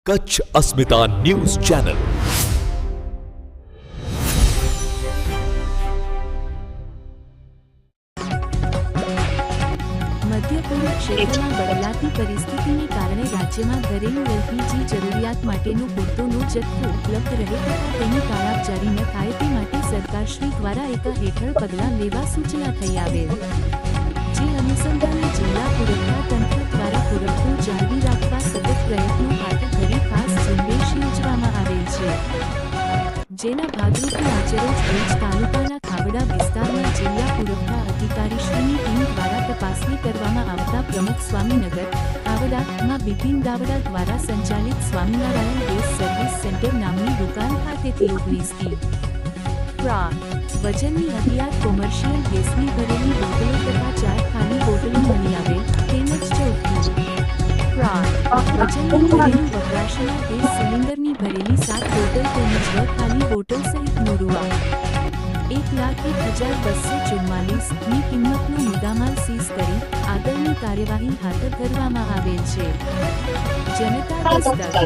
કચ્છ અસ્મિતા news channel. મધ્ય પૂર્વ ક્ષેત્રમાં બદલાતી પરિસ્થિતિને કારણે રાજ્યમાં ઘરેલું એલપીજી જરૂરિયાત માટેનો પૂરતોનો જથ્થો ઉપલબ્ધ રહે તથા તેની કાળાબજારી ન થાય તે માટે સરકારશ્રી દ્વારા એકા હેઠળ પગલાં લેવા સૂચના થઈ આવેલ, જે અનુસંધાને જિલ્લા પુરવઠા તંત્ર દ્વારા પુરવઠો જાળવી રાખવા સતત પ્રયત્નો હાથ ધરી ખાસ ઝુંબેશ યોજવામાં આવેલ છે, જેના ભાગરૂપે આજરોજ ભુજ તાલુકાના ખાવડા વિસ્તારમાં જિલ્લા પુરવઠા અધિકારીશ્રીની ટીમ દ્વારા તપાસણી કરવામાં આવતા પ્રમુખ સ્વામીનગર, ખાવડા માં બિપિન દાવડા દ્વારા સંચાલિત સ્વામિનારાયણ ગેસ સર્વિસ સેન્ટર નામની દુકાન ખાતેથી 19 વજનની 11 કોમર્શિયલ ગેસની ભરેલી બોટલો તથા 4 ખાલી બોટલો મળી આવેલ, તેમજ 14 વજનની ભરેલી વપરાશના ગેસ સિલિન્ડરની ભરેલી 7 બોટલ તેમજ 2 ખાલી બોટલ સહિતનો રૂ. 1,01,244 ની કિંમતનો મુદ્દામાલ સીઝ કરી આગળની કાર્યવાહી હાથ ધરવામાં આવેલ છે। જનતા દસ્તક।